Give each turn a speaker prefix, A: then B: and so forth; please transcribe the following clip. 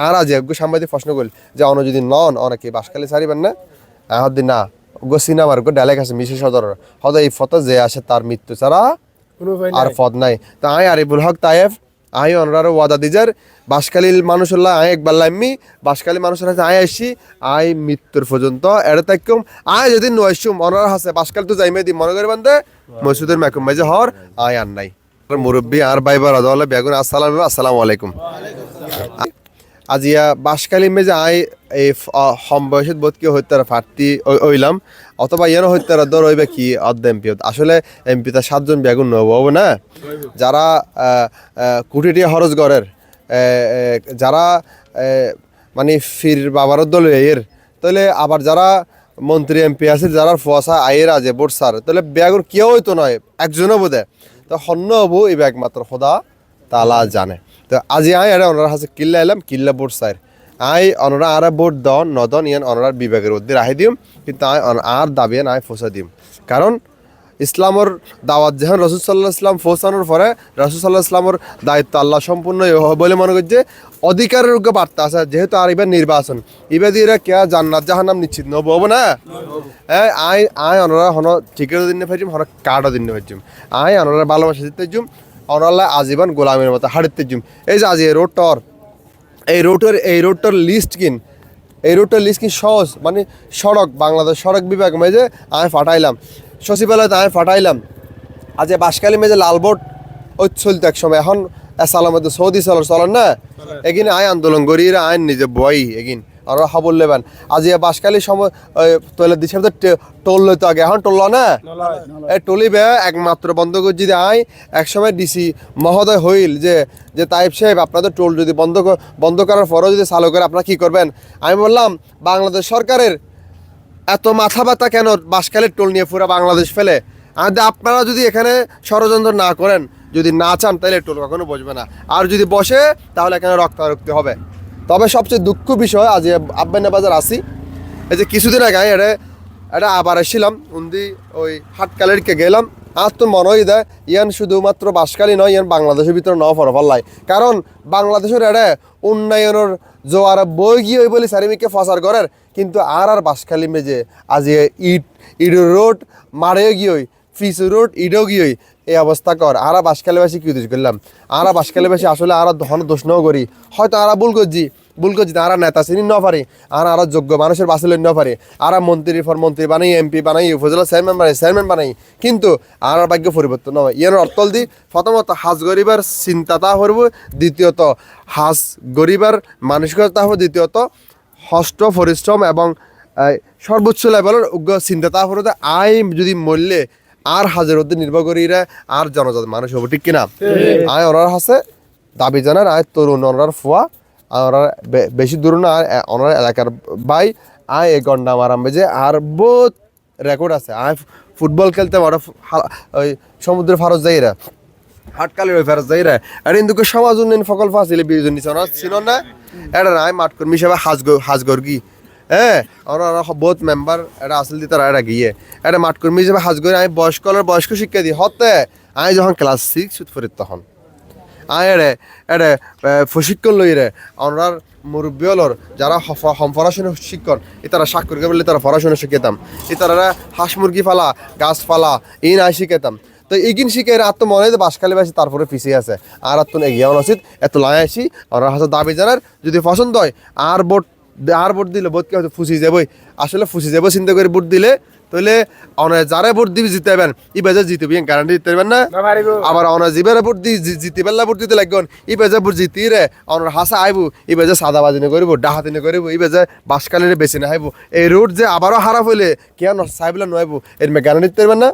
A: আর আজ সাংবাদিক প্রশ্ন করল যে অন যদি নন অনেকে বাসকালি সারিবেন না হদি না গো সিনেমার গো ডাইলেক্ট আছে মিশে সদর হদ এই ফত যে আসে তার মৃত্যু ছাড়া আর পদ নাই তা আই আরিফুল হক তায়েফ আই অনরার ওয়াদা দিজার বাসকালীর মানুষের আই একবার লাইমি বাসকালী মানুষের হাতে আই আসি আই মৃত্যুর পর্যন্ত এড়ে তাইকুম আই যদি নয়সুম অনরার হাসে বাসকাল তো যাইমে দি মনে করি বান্ধে মসজিদের মেকুম মাঝে হর আই আর নাই মুরব্বী আর বাইবার আদালে বেগুন আসসালামু আলাইকুম আজিয়া বাসকালী মেজে আই এই হম বয়সত বোধ কি হইতার ফার্তি ওইলাম অথবা ইয়ানো হইতার দর হইবে কি অর্ধ এমপি আসলে এমপি তা 7 জন বেগুন নব না যারা কোটি টাকা খরচ করের যারা মানে ফির বাবার দল এর তাহলে আবার যারা মন্ত্রী এমপি আছে যারা ফসা আয়ের আছে বোর্ড স্যার তাহলে বেগুন কেউ হইতো নয় একজনও বোধে তো হন্য হবো এই ব্যাগ মাত্র খোদা তালা জানে তো আজি আই আরে ওনার হাতে কিল্লা এলাম কিল্লা বোর্ড স্যার আই ওনারা আর বোর্ড দন নদন ইয়ান ওনার বিভাগের উদ্দে রাহি দিম কিন্তু আই আর দাবিয়ে নাই ফসা দিম কারণ ইসলামর দাওয়াত যখন রসুল সাল্লাহ ইসলাম ফোসানোর পরে রসুল সাল্লাহ ইসলামর দায়িত্ব আল্লাহ সম্পূর্ণ বলে মনে করছে অধিকারের বার্তা আছে যেহেতু আর এবার নির্বাচন এবার দিয়ে কে জান্নাত জাহান্নাম নিশ্চিত নব না হ্যাঁ আই অনরা হন টিকিটও দিন ফেরছিম হন কার্ডও দিন ফেরছিম আই অনরা ভালোবাসা দিতে জুম অনরাল্লা আজীবন গোলামের মতো হারিতে জুম এই যে আজ এই রোডটার লিস্ট কিন এই রোডটার লিস্ট কিন সহজ মানে সড়ক বাংলাদেশ সড়ক বিভাগ মেজে আমি ফাটাইলাম সচিবালয়তে আমি ফাটাইলাম আজ বাসকালী মেজে লালবোর্ড ওই চলতো এক সময় এখন সালামত সৌদি চলেন না এগিন আয় আন্দোলন করি আইন নিজে বই এগিন আর খবর লেবেন আজ বাসকালীর সময় তৈলের দিচ্ছে টোল লইতো আগে এখন টোল না এই টলিবে একমাত্র বন্ধ করে যদি আয় এক সময় ডিসি মহোদয় হইল যে তাইব সাহেব আপনাদের টোল যদি বন্ধ করার পরও যদি চালু করে আপনারা কী করবেন আমি বললাম বাংলাদেশ সরকারের এত মাথা ব্যথা কেন বাসকালের টোল নিয়ে পুরো বাংলাদেশ ফেলে আপনারা যদি এখানে ষড়যন্ত্র না করেন যদি না চান তাহলে টোল কখনো বসবে না আর যদি বসে তাহলে এখানে রক্তারক্তি হবে তবে সবচেয়ে দুঃখ বিষয় আজ আব্বাইনা বাজার আসি এই যে কিছুদিন আগে এটা আবার এসেছিলাম উন্দি ওই হাটকালেরকে গেলাম আর তো মনে হয় দেয় ইয়ান শুধুমাত্র বাসকালী নয় ইয়ান বাংলাদেশের ভিতরে নয় ফরফাল্লাই কারণ বাংলাদেশের এটা উন্নয়নের জোয়ার বই গিয়ে ওই বলে চারিমিকে ফসার করার কিন্তু আর বাসকালী মেজে আজ ইট রোড মারেও গিয়ে ফিস রোড ইডও গিয়ে এই অবস্থা কর আর বাসকালীবাসী কি দোষ করলাম আর বাসকালীবাসী আসলে আর ধন দোষ ন করি হয়তো আর ভুল করছি আর নেতা চিনি ন পারি আর যোগ্য মানুষের বাসে লই ন পারি আর মন্ত্রীর পর মন্ত্রী বানাই এমপি বানাই উপজেলা চেয়ারম্যান বানাই কিন্তু আর ভাগ্য পরিবর্তন নয় ইয়ার অর্থল দি প্রথমত হাজ গরিবার চিন্তাটা করব দ্বিতীয়ত হাজ গরিবার মানসিকতা হব দ্বিতীয়ত হস্ত পরিশ্রম এবং সর্বোচ্চ লেভেলের চিন্তাটা করতে আই যদি মরলে আর হাজার মধ্যে নির্ভর করি আর জনজাত মানুষ হবো ঠিক কিনা আয় ওনার হাসে দাবি জানার আয় তরুণ ওনার ফুয়া ওনার বেশি দূর না ওনার এলাকার বাই আয় এই গন্ডা মারাম বেজে আর বহুত রেকর্ড আছে আয় ফুটবল খেলতে ওরা ওই সমুদ্রের ফারত যাইরা হাটকালের ওই ফারত যাইরা আর কিন্তু সমাজ উন্নয়ন প্রকল্প আসলে বিজন নিচ্ছে ওনার ছিল না এটা নাই মাঠ কর্মী হিসাবে হাজগর কি হ্যাঁ ওরা বহুত মেম্বার এটা আসল দিয়ে তারা এটা গিয়ে এটা মাঠ কর্মী হিসেবে হাজ করে আমি বয়স্ক শিক্ষা দিই হতে আমি যখন ক্লাস 6 পড়ি তখন আয় এটা প্রশিক্ষণ লই রে ওনার মুরব্বী হলর যারা পড়াশোনা শিক্ষণ তারা স্বাক্ষর করে বললে তারা পড়াশোনা শিখাতাম তারা হাঁস মুরগি ফালা গাছ ফালা এই নাই শিখাতাম তো এইগিন শিখে আর তো মনে হয় বাসকালীবাসী তারপরে পিছিয়ে আছে আর তো এগিয়ে উচিত এত লাই আসি ওনার হাতে দাবি জানার যদি পছন্দ হয় আর ভোট দিলে ভোট কি হয়তো ফুসি যাবই আসলে ফুসি যাবো চিন্তা করে ভোট দিলে তাহলে যারা ভোট দিবি জিতে পারবেন ই বেজে জিতবি গ্যারান্টি দিতে পারবেন না আবার অনার জিবের ভোট জিতে পারলে ভোট দিতে লাগবেন ই বেজে ভোট জিতি রে অনার হাসা আইবো ই বেজে সাদাবাজি না করবো ডাহাতি না করবো ই বেজে বাসকালীর বেশি না হাইবো এই রোড যে আবারও হারাপ হইলে কেন সাইবলা নয় এর গ্যারান্টি দিতে পারবেন না